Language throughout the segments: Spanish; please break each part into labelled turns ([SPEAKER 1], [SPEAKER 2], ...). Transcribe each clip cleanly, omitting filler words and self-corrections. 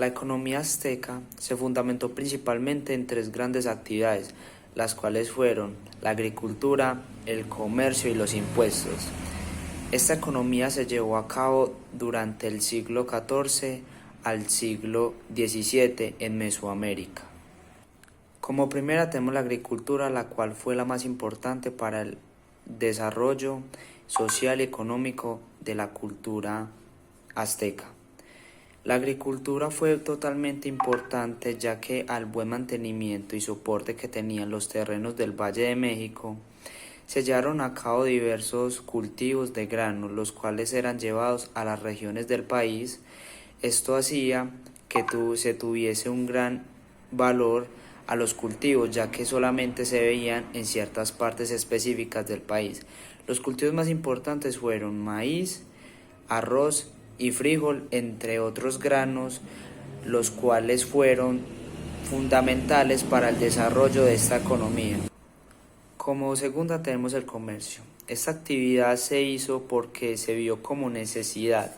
[SPEAKER 1] La economía azteca se fundamentó principalmente en tres grandes actividades, las cuales fueron la agricultura, el comercio y los impuestos. Esta economía se llevó a cabo durante el siglo XIV al siglo XVII en Mesoamérica. Como primera tenemos la agricultura, la cual fue la más importante para el desarrollo social y económico de la cultura azteca. La agricultura fue totalmente importante, ya que al buen mantenimiento y soporte que tenían los terrenos del Valle de México, se llevaron a cabo diversos cultivos de grano, los cuales eran llevados a las regiones del país. Esto hacía que se tuviese un gran valor a los cultivos, ya que solamente se veían en ciertas partes específicas del país. Los cultivos más importantes fueron maíz, arroz y frijol, entre otros granos, los cuales fueron fundamentales para el desarrollo de esta economía. Como segunda tenemos el comercio. Esta actividad se hizo porque se vio como necesidad,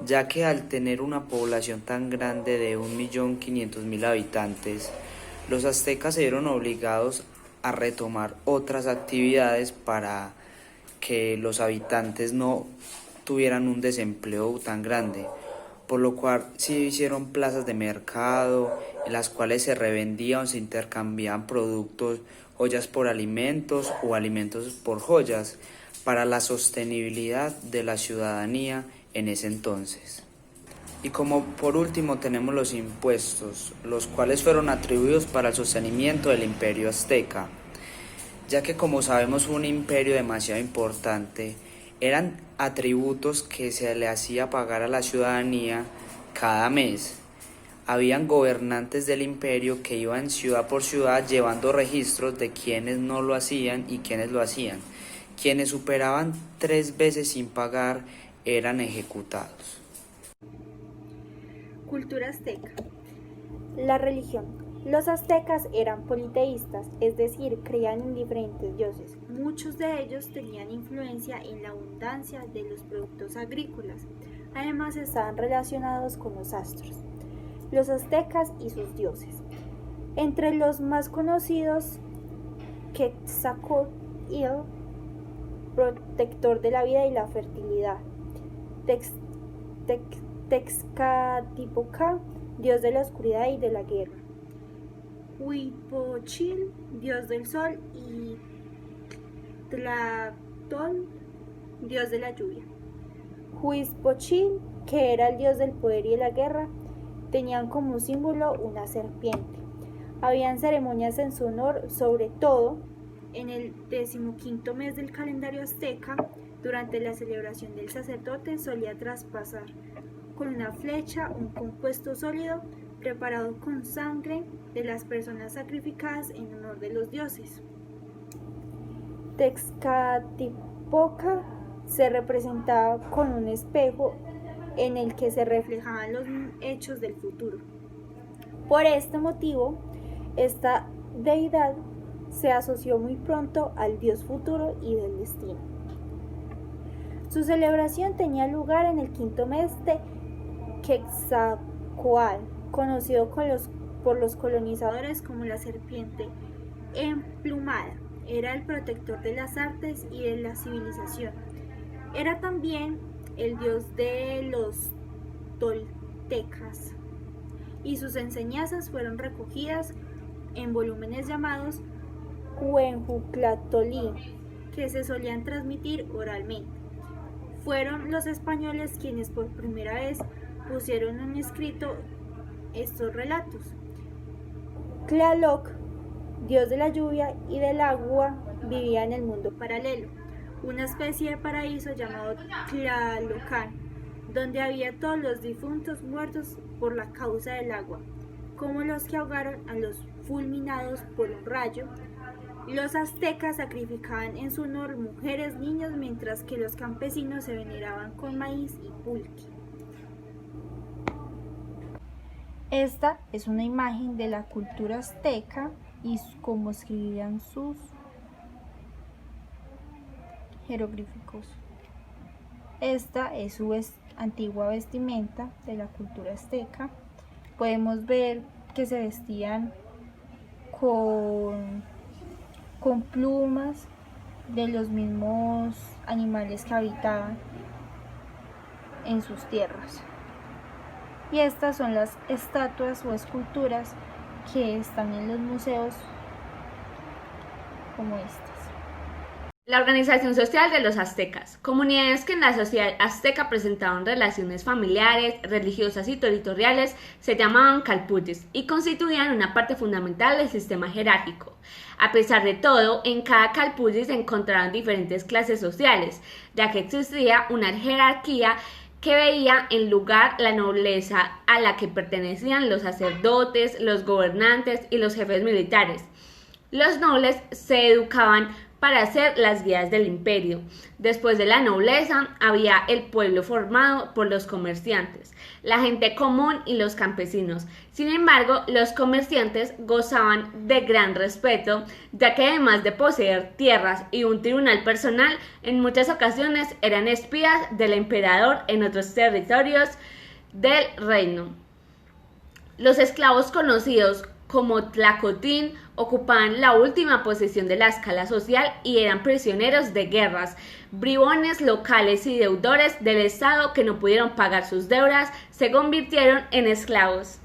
[SPEAKER 1] ya que al tener una población tan grande de 1.500.000 habitantes, los aztecas se vieron obligados a retomar otras actividades para que los habitantes no tuvieran un desempleo tan grande, por lo cual se hicieron plazas de mercado en las cuales se revendían o se intercambiaban productos, joyas por alimentos o alimentos por joyas, para la sostenibilidad de la ciudadanía en ese entonces. Y como por último tenemos los impuestos, los cuales fueron atribuidos para el sostenimiento del imperio azteca, ya que como sabemos fue un imperio demasiado importante. Eran atributos que se le hacía pagar a la ciudadanía cada mes. Habían gobernantes del imperio que iban ciudad por ciudad llevando registros de quienes no lo hacían y quienes lo hacían. Quienes superaban 3 veces sin pagar eran ejecutados.
[SPEAKER 2] Cultura azteca. La religión. Los aztecas eran politeístas, es decir, creían en diferentes dioses. Muchos de ellos tenían influencia en la abundancia de los productos agrícolas. Además, estaban relacionados con los astros. Los aztecas y sus dioses. Entre los más conocidos, Quetzalcóatl, protector de la vida y la fertilidad. Tezcatlipoca, dios de la oscuridad y de la guerra. Huitzilopochtli, dios del sol, y Tlatoani, dios de la lluvia. Huitzilopochtli, que era el dios del poder y de la guerra, tenían como símbolo una serpiente. Habían ceremonias en su honor, sobre todo en el 15º mes del calendario azteca. Durante la celebración del sacerdote solía traspasar con una flecha un compuesto sólido preparado con sangre de las personas sacrificadas en honor de los dioses. Tezcatlipoca se representaba con un espejo en el que se reflejaban los hechos del futuro. Por este motivo, esta deidad se asoció muy pronto al dios futuro y del destino. Su celebración tenía lugar en el 5º mes de Quetzalcóatl, conocido por los colonizadores como la serpiente emplumada. Era el protector de las artes y de la civilización. Era también el dios de los toltecas, y sus enseñanzas fueron recogidas en volúmenes llamados Cuenjuclatolí, que se solían transmitir oralmente. Fueron los españoles quienes por primera vez pusieron en escrito estos relatos. Tlaloc, dios de la lluvia y del agua, vivía en el mundo paralelo, una especie de paraíso llamado Tlalocan, donde había todos los difuntos muertos por la causa del agua, como los que ahogaron a los fulminados por un rayo. Los aztecas sacrificaban en su honor mujeres, niños, mientras que los campesinos se veneraban con maíz y pulque.
[SPEAKER 3] Esta es una imagen de la cultura azteca y cómo escribían sus jeroglíficos. Esta es su antigua vestimenta de la cultura azteca. podemos ver que se vestían con plumas de los mismos animales que habitaban en sus tierras. Y estas son las estatuas o esculturas que están en los museos como estas.
[SPEAKER 4] La organización social de los aztecas. Comunidades que en la sociedad azteca presentaban relaciones familiares, religiosas y territoriales se llamaban calpullis y constituían una parte fundamental del sistema jerárquico. A pesar de todo, en cada calpulli se encontraban diferentes clases sociales, ya que existía una jerarquía que veía en lugar la nobleza a la que pertenecían los sacerdotes, los gobernantes y los jefes militares. Los nobles se educaban para ser las guías del imperio. Después de la nobleza había el pueblo formado por los comerciantes, la gente común y los campesinos. Sin embargo, los comerciantes gozaban de gran respeto, ya que además de poseer tierras y un tribunal personal, en muchas ocasiones eran espías del emperador en otros territorios del reino. Los esclavos conocidos como tlacotín ocupaban la última posición de la escala social y eran prisioneros de guerras. Bribones locales y deudores del Estado que no pudieron pagar sus deudas se convirtieron en esclavos.